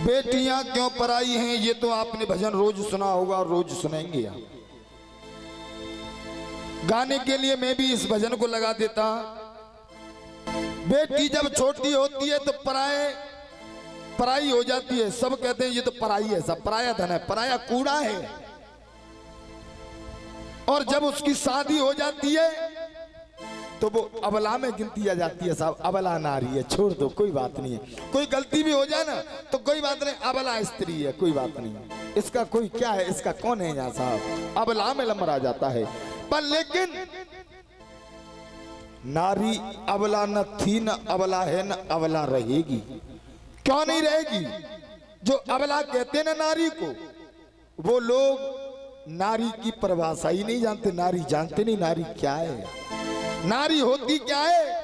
बेटियां क्यों पराई हैं, ये तो आपने भजन रोज सुना होगा और रोज सुनेंगे आप। गाने के लिए मैं भी इस भजन को लगा देता। बेटी जब छोटी होती है तो पराई हो जाती है। सब कहते हैं ये तो पराई है, सब पराया धन है, पराया कूड़ा है। और जब उसकी शादी हो जाती है तो वो अबला में गिनती आ जाती है। साहब अबला नारी है, छोड़ दो, कोई बात नहीं है। कोई गलती भी हो जाए ना तो कोई बात नहीं, अबला स्त्री है, कोई बात नहीं, इसका कोई क्या है, इसका कौन है यहाँ साहब, अबला में लमरा जाता है। पर लेकिन नारी अबला न थी, न अबला है, न अबला रहेगी। क्यों नहीं रहेगी? जो अबला कहते हैं ना नारी को, वो लोग नारी की परिभाषा ही नहीं जानते। नारी जानते नहीं नारी क्या है, नारी होती क्या है।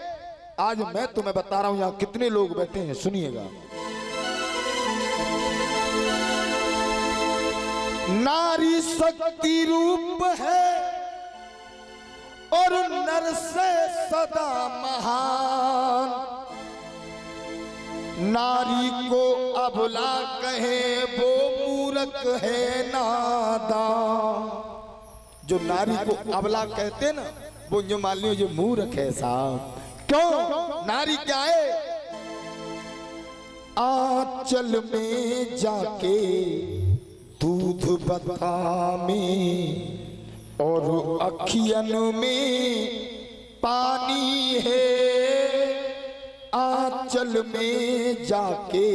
आज मैं तुम्हें बता रहा हूं, यहां कितने लोग बैठे हैं, सुनिएगा। नारी शक्ति रूप है और नर से सदा महान। नारी को अबला कहे वो मूर्ख है नादान। जो नारी को अबला कहते ना, वो जो मान लियो जो मूर्ख है साहब। क्यों? नारी क्या है? आंचल में जाके दूध बता में और अखियन में पानी है। आंचल में जाके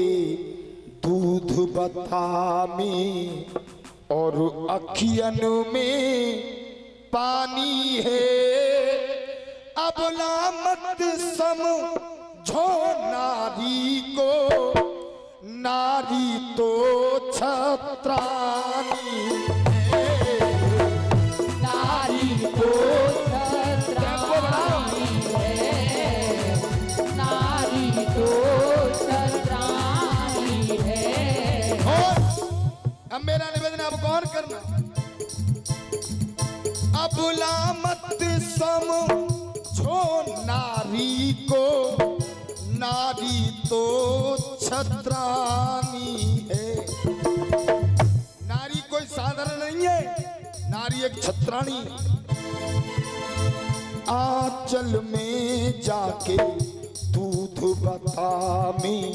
दूध बता में और अखियन में पानी है। अबला मत समझो नारी को, नारी तो छत्रानी है। नारी तो छत्रानी है, नारी तो छत्रानी है। और अब मेरा निवेदन आप गौर करना, अबला मत समझो नारी को, नारी तो छत्रानी है। नारी कोई साधारण नहीं है, नारी एक छत्रानी है। आंचल में जाके दूध बता में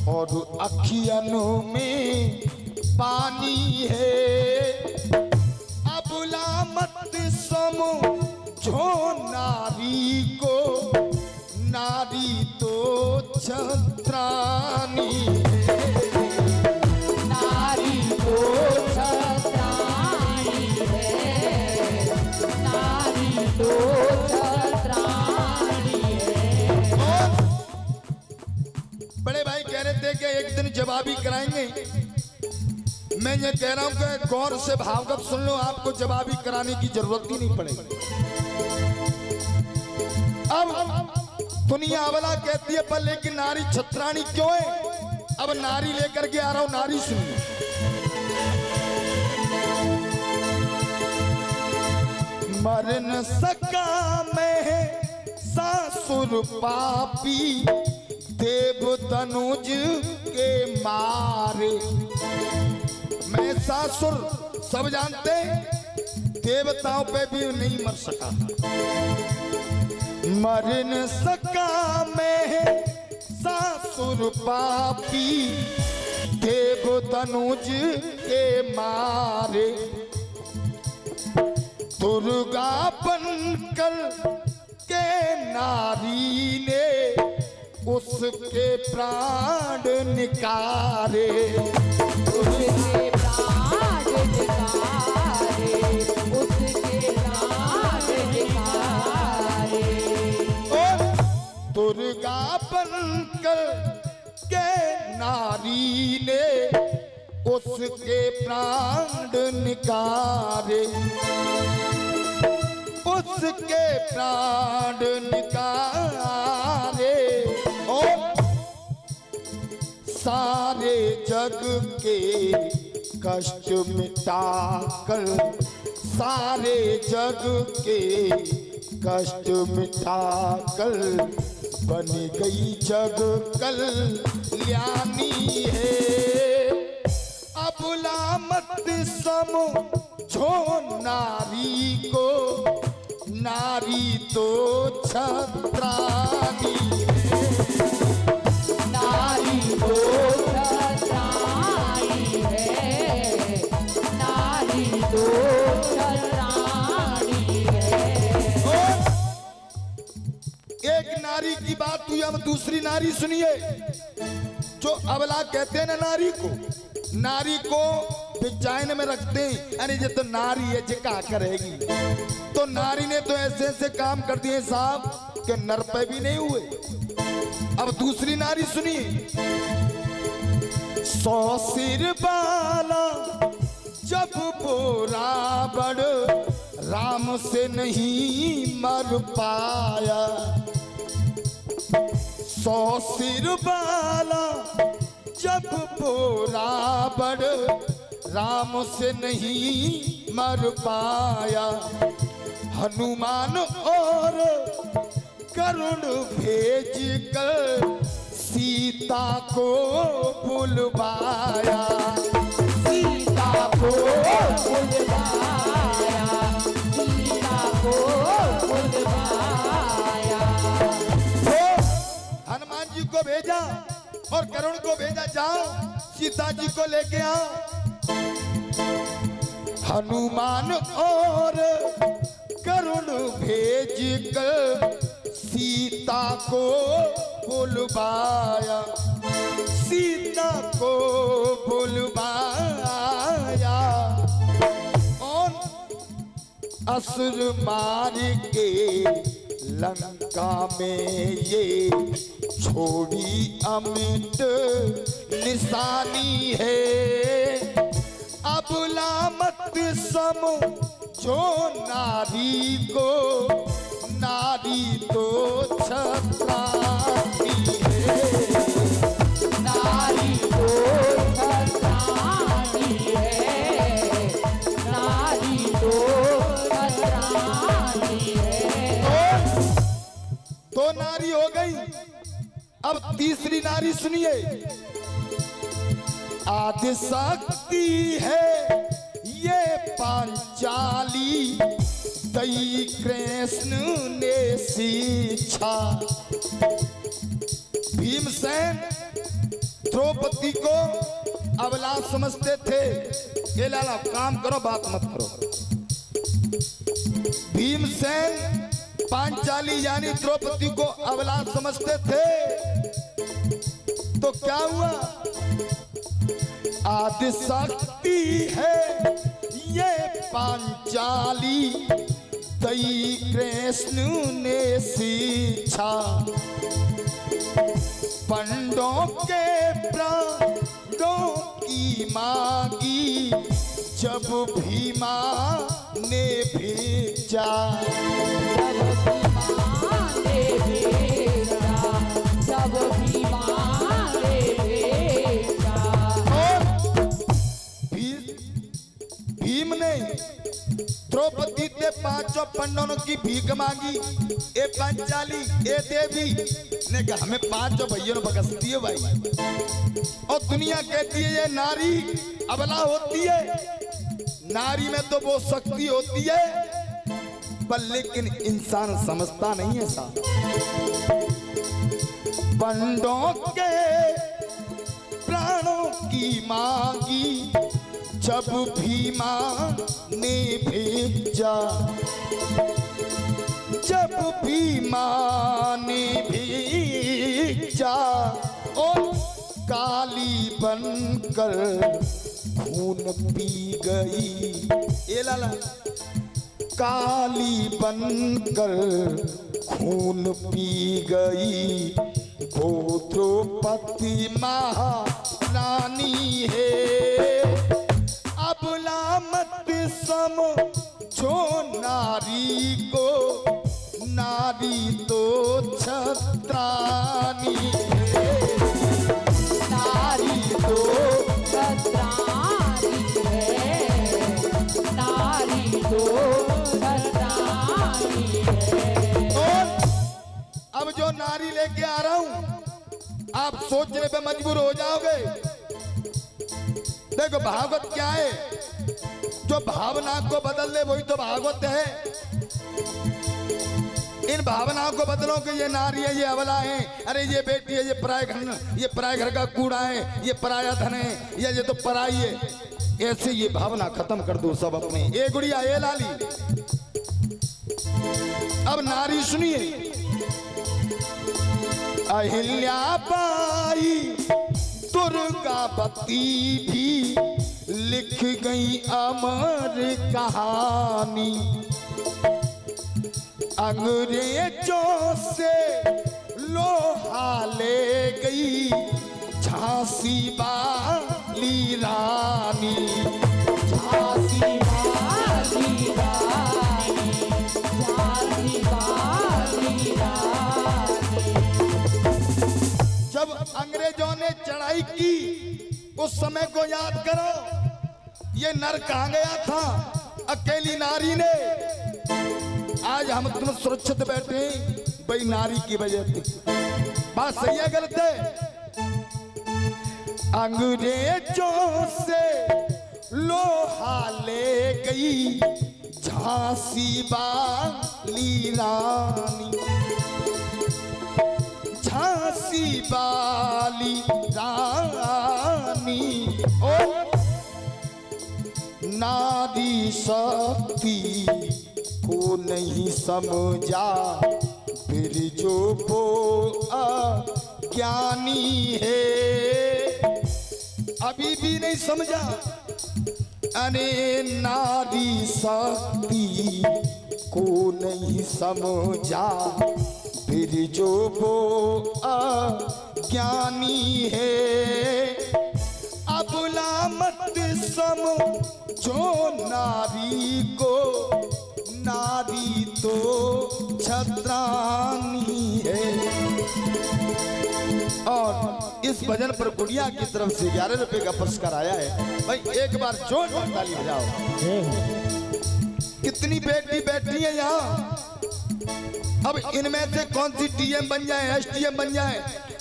और अखियनों में पानी है। अबला मत समझो नारी को, नारी तो छत्रानी है। नारी तो छत्रानी है, नारी तो छत्रानी है। और बड़े भाई कह रहे थे कि एक दिन जवाबी कराएंगे। मैं ये कह रहा हूं कि गौर से भावगत सुन लो, आपको जवाबी कराने की जरूरत ही नहीं पड़ेगी। अब दुनिया अबला कहती है, पर लेकिन नारी छत्रानी क्यों है? अब नारी लेकर के आ रहा हूं, नारी सुनिए। मर न सका मैं सासुर पापी, देव तनुज के मारे। मैं सासुर सब जानते, देवताओं पे भी नहीं मर सका। मर न सका मैं सासुर पापी, देव तनुज के मारे। दुर्गा बनकर के नारी ने उसके प्राण निकारे। उसके प्राण निकारे, उसके प्राण निकारे। और दुर्गा बनकर के नारी ने उसके प्राण निकारे। उसके प्राण निकारे और सारे जग के कष्ट मिटाकर, सारे जग के कष्ट मिटाकर बन गई जग कल्याणी है। समझो नारी को, नारी तो छत्रानी है। नारी तो छत्राणी है, नारी तो छत्राणी है। और एक नारी की बात हुई, अब दूसरी नारी सुनिए। जो अबला कहते हैं ना नारी को विचायन में रखते हैं, अरे ये तो नारी है, ये क्या करेगी। तो नारी ने तो ऐसे ऐसे काम कर दिए साहब कि नर पे भी नहीं हुए। अब दूसरी नारी सुनिए। 100 सिर बाला जब बोरा बड़, राम से नहीं मर पाया। 100 सिर बाला जब बोरा बड़, राम से नहीं मर पाया। हनुमान और करुण भेज कर सीता को बुलवाया। सीता को बुलवाया, सीता को बुलवाया। तो हनुमान जी को भेजा और करुण को भेजा, जाओ सीता जी को लेके आओ। हनुमान और करुण भेज कर सीता को बुलवाया, सीता को बुलवाया। और असुर मार के लंका में ये छोड़ी अमिट निशानी है। अबला मत समझो नारी को, नारी तो छत्रानी है। नारी तो छत्राणी है, नारी तो छत्राणी है। दो नारी हो गई। अब तीसरी नारी सुनिए। आदि शक्ति है ये पांचाली, दई कृष्ण ने शिक्षा। भीमसेन द्रौपदी को अबला समझते थे। ये लाला काम करो, बात मत करो। भीमसेन पांचाली यानी द्रौपदी को अबला समझते थे। तो क्या हुआ? आदि शक्ति है ये पांचाली, दई कृष्ण ने शिक्षा। पंडों के प्राणों की मांगी, जब भीमा ने भेजा। जब भीमा ने भेजा। भीम ने द्रौपदी से 5 पंडों की भीख मांगी। ए पांचाली, ए देवी ने कहा हमें 5 भैया बकसती है भाई। और दुनिया कहती है ये नारी अबला होती है। नारी में तो वो शक्ति होती है, पर लेकिन इंसान समझता नहीं है साहब। पंडों के प्राणों की मांगी, जब भीमा ने भेजा। जब भीमा ने भेजा और काली बनकर खून पी गई। ए लाला, काली बनकर खून पी गई। वो द्रौपदी महारानी है। अबला मत समझो नारी को, नारी तो छत्रानी है। नारी तो छत्राणी है, नारी तो छत्राणी है। और अब जो नारी लेके आ रहा हूं, आप सोचने पे मजबूर हो जाओगे। देखो भागवत क्या है? जो भावना को बदल दे वही तो भागवत है। इन भावनाओं को बदलो कि ये नारी है, ये अबला है, अरे ये बेटी है, ये पराय घर का कूड़ा है, ये पराया धन है, ये तो पराई है। ऐसे ये भावना खत्म कर दो सब अपने। ए गुड़िया, ए लाली, अब नारी सुनिए। अहिल्या बाई दुर्गावती भी लिख गई अमर कहानी। अंग्रेजों से लोहा ले गई झांसी वाली रानी। झांसी वाली रानी, झांसी वाली रानी। जब अंग्रेजों ने चढ़ाई की उस समय को याद करो। ये नर कहाँ गया था? अकेली नारी ने। आज हम तुम सुरक्षित बैठे हैं भाई नारी की वजह से। बात सही है गलत है? अंग्रेजों से लोहा ले गई झांसी वाली रानी। झांसी वाली रानी ओ नारी शक्ति को नहीं समझा फिर जो वो अज्ञानी है। अभी भी नहीं समझा। अरे नारी शक्ति को नहीं समझा फिर जो वो अज्ञानी है। अबला मत समझो नारी को, नारी तो छत्रानी है। और इस भजन पर गुड़िया की तरफ से 11 रुपए का पुरस्कार आया है। भाई एक बार जोरदार ताली बजाओ। कितनी बेटी बैठी है यहाँ। अब इनमें से कौन सी डीएम बन जाए, एसडीएम बन जाए?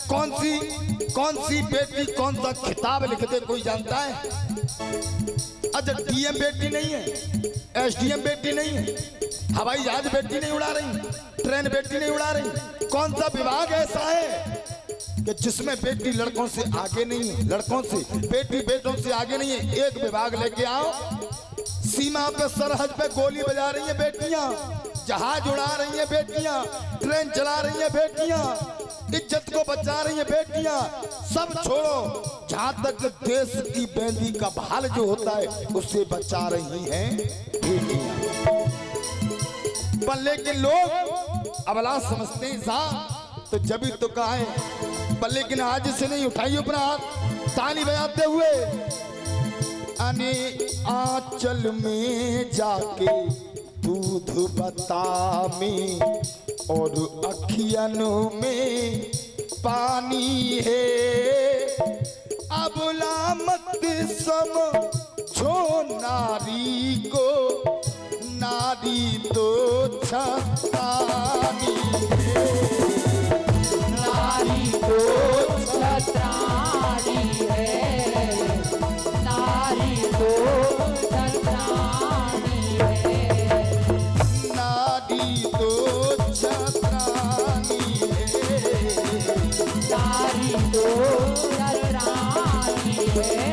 कौन सी बेटी कौन सा खिताब लिख दे कोई जानता है? अच्छा डीएम बेटी नहीं है, एसडीएम बेटी नहीं है, हवाई जहाज बेटी नहीं उड़ा रही, ट्रेन बेटी नहीं उड़ा रही। कौन सा विभाग ऐसा है कि जिसमें बेटी लड़कों से आगे नहीं है? लड़कों से बेटी बेटों से आगे नहीं है। एक विभाग लेके आओ। सीमा पे सरहद पे गोली बजा रही है बेटियां, जहाज उड़ा रही है बेटियां, ट्रेन चला रही है बेटियां, इज्जत को बचा रही है बेटियां। सब छोड़ो, जहां तक देश की बेंदी का भाल जो होता है उससे बचा रही हैं बेटियां। पर लेकिन लोग अबला समझते हैं साहब, तो जब ही तो कहा है। पर लेकिन आज से नहीं, उठाइए अपना हाथ ताली बजाते हुए। अने आंचल में जाके दूध बता में और अखियन में पानी है। अबला मत समझो नारी को, नारी तो छत्रानी है। नारी तो छत्रानी है, नारी तो छत्रानी है। नारी तो छत्रानी है, नारी तो छत्रानी है।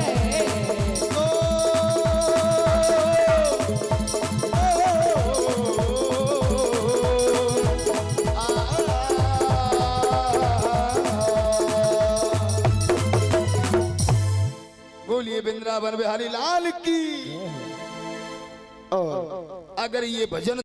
बोलिए वृंदावन बिहारी लाल की। और अगर ये भजन